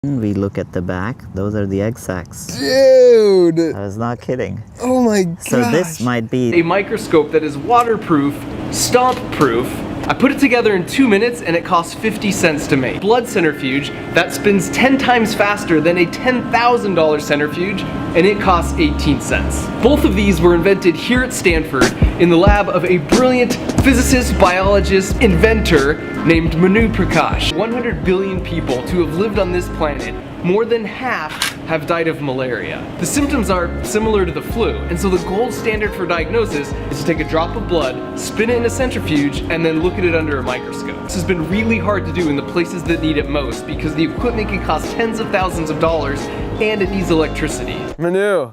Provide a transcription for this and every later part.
We look at the back. Those are the egg sacs. Dude! I was not kidding. Oh my god. So this might be a microscope that is waterproof, stomp-proof. I put it together in 2 minutes and it costs 50 cents to make. Blood centrifuge that spins 10 times faster than a $10,000 centrifuge, and it costs 18 cents. Both of these were invented here at Stanford in the lab of a brilliant physicist, biologist, inventor named Manu Prakash. 100 billion people to have lived on this planet, more than half have died of malaria. The symptoms are similar to the flu, and so the gold standard for diagnosis is to take a drop of blood, spin it in a centrifuge, and then look at it under a microscope. This has been really hard to do in the places that need it most because the equipment can cost tens of thousands of dollars and it needs electricity. Manu,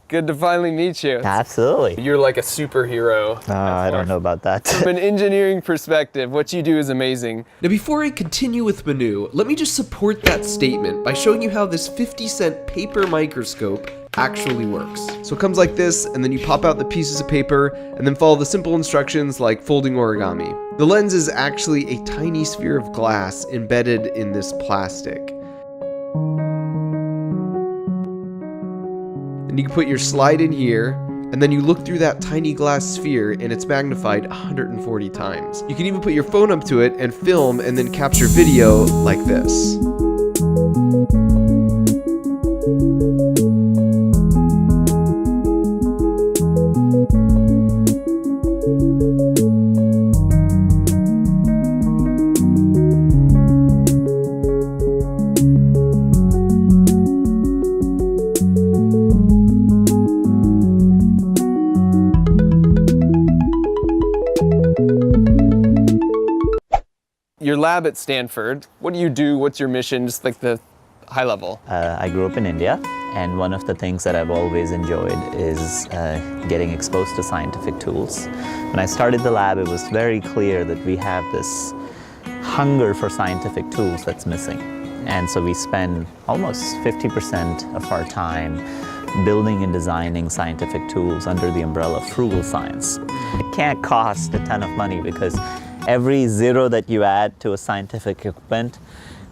good to finally meet you. absolutely. You're like a superhero. I don't know about that. From an engineering perspective, what you do is amazing. Now before I continue with Manu, let me just support that statement by showing you how this 50-cent paper microscope actually works. So it comes like this, and then you pop out the pieces of paper and then follow the simple instructions like folding origami. The lens is actually a tiny sphere of glass embedded in this plastic. And you can put your slide in here, and then you look through that tiny glass sphere and it's magnified 140 times. You can even put your phone up to it and film and then capture video like this. Your lab at Stanford, what do you do? What's your mission? Just like the high level. I grew up in India, and one of the things that I've always enjoyed is getting exposed to scientific tools. When I started the lab, it was very clear that we have this hunger for scientific tools that's missing. And so we spend almost 50% of our time building and designing scientific tools under the umbrella of frugal science. It can't cost a ton of money because every zero that you add to a scientific equipment,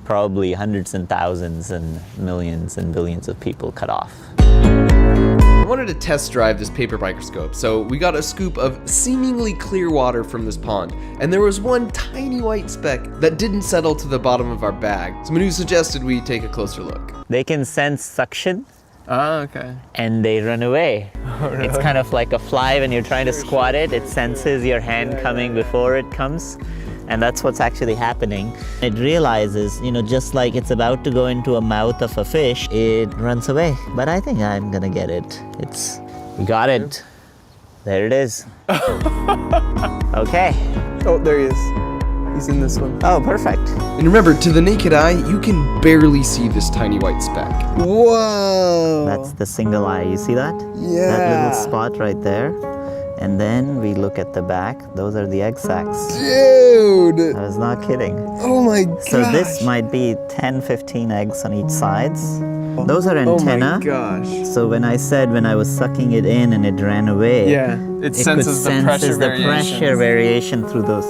probably hundreds and thousands and millions and billions of people cut off. I wanted to test drive this paper microscope, so we got a scoop of seemingly clear water from this pond, and there was one tiny white speck that didn't settle to the bottom of our bag. So Manu suggested we take a closer look. They can sense suction, Ah, okay. and they run away. Oh, really? It's kind of like a fly when you're trying to squat it. It senses your hand coming before it comes, and that's what's actually happening. It realizes, just like it's about to go into a mouth of a fish, it runs away. But I think I'm gonna get it. We got it. There it is. Okay. Oh, there he is. He's in this one. Oh, perfect. And remember, to the naked eye, you can barely see this tiny white speck. Whoa! That's the single eye. You see that? Yeah. That little spot right there. And then we look at the back. Those are the egg sacs. Dude! I was not kidding. Oh my god. So this might be 10, 15 eggs on each sides. Those are antenna. Oh my gosh. So when I was sucking it in and it ran away, Yeah, it senses the pressure variation through those.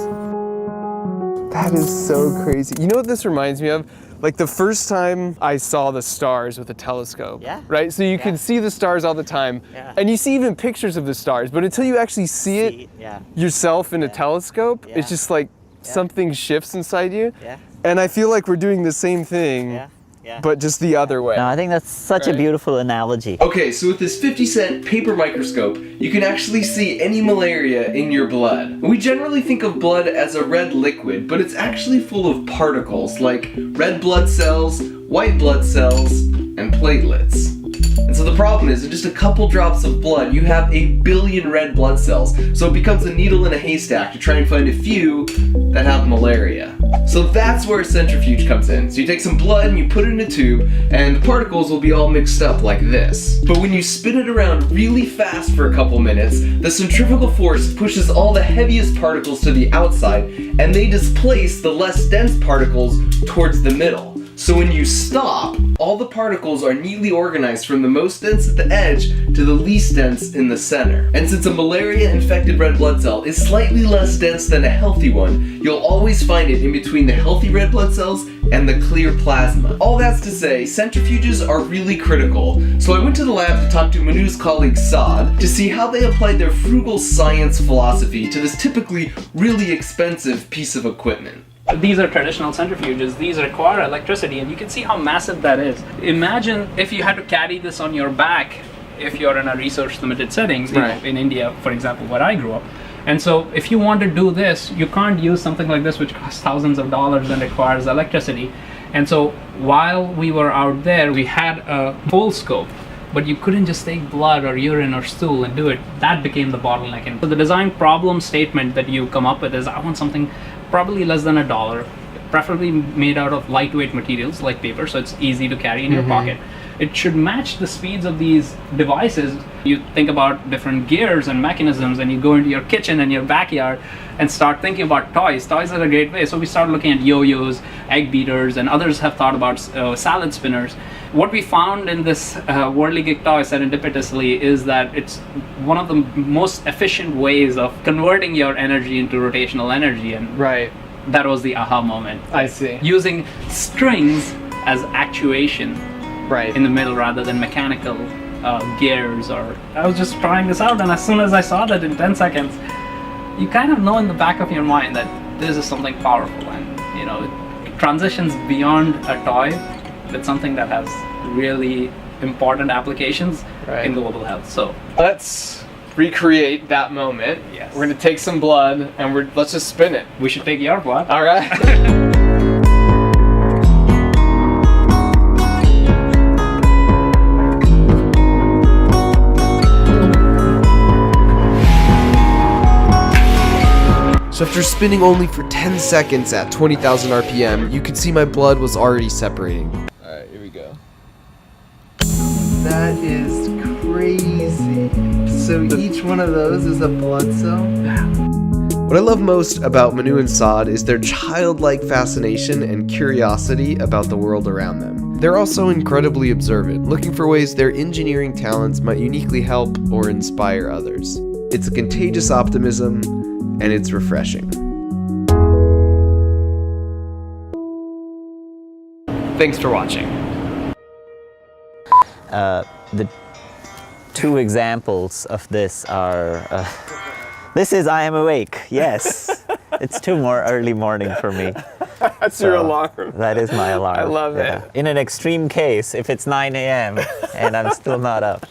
That is so crazy. You know what this reminds me of? Like the first time I saw the stars with a telescope, Yeah. right? So you can see the stars all the time, Yeah. and you see even pictures of the stars, but until you actually see it Yeah. yourself in a telescope, Yeah. it's just like something shifts inside you. Yeah. And I feel like we're doing the same thing, Yeah. Yeah. but just the other way. No, I think that's such a Right. beautiful analogy. Okay, so with this 50-cent paper microscope, you can actually see any malaria in your blood. We generally think of blood as a red liquid, but it's actually full of particles like red blood cells, white blood cells, and platelets. And so the problem is, in just a couple drops of blood, you have 1 billion red blood cells, so it becomes a needle in a haystack to try and find a few that have malaria. So that's where a centrifuge comes in. So you take some blood and you put it in a tube, and the particles will be all mixed up like this. But when you spin it around really fast for a couple minutes, the centrifugal force pushes all the heaviest particles to the outside, and they displace the less dense particles towards the middle. So when you stop, All the particles are neatly organized from the most dense at the edge to the least dense in the center. And since a malaria-infected red blood cell is slightly less dense than a healthy one, you'll always find it in between the healthy red blood cells and the clear plasma. All that's to say, centrifuges are really critical, so I went to the lab to talk to Manu's colleague Saad to see how they applied their frugal science philosophy to this typically really expensive piece of equipment. These are traditional centrifuges. These require electricity, and you can see how massive that is. Imagine if you had to carry this on your back if you're in a research limited settings, you know, in India, for example, where I grew up. And so if you want to do this, you can't use something like this which costs thousands of dollars and requires electricity. And so while we were out there, we had a full scope, but you couldn't just take blood or urine or stool and do it. That became the bottleneck. And so the design problem statement that you come up with is, I want something probably less than $1, preferably made out of lightweight materials like paper, so it's easy to carry in your pocket. It should match the speeds of these devices. You think about different gears and mechanisms, and you go into your kitchen and your backyard and start thinking about toys. Toys are a great way. So we started looking at yo-yos, egg beaters, and others have thought about salad spinners. What we found in this Worldly Geek toy serendipitously is that it's one of the most efficient ways of converting your energy into rotational energy, and that was the aha moment. I see. Using strings as actuation in the middle rather than mechanical gears. Or I was just trying this out, and as soon as I saw that in 10 seconds, you kind of know in the back of your mind that this is something powerful, and you know, it transitions beyond a toy. It's something that has really important applications in global health. So let's recreate that moment. Yes. We're gonna take some blood and let's just spin it. we should take your blood. All right. So after spinning only for 10 seconds at 20,000 RPM, you could see my blood was already separating. All right, here we go. That is crazy. So each one of those is a blood cell? What I love most about Manu and Saad is their childlike fascination and curiosity about the world around them. They're also incredibly observant, looking for ways their engineering talents might uniquely help or inspire others. It's a contagious optimism, and it's refreshing. Thanks for watching. The two examples of this are, this is I am awake, yes. It's too more early morning for me. That's your alarm. That is my alarm. I love it. In an extreme case, if it's 9 a.m. and I'm still not up.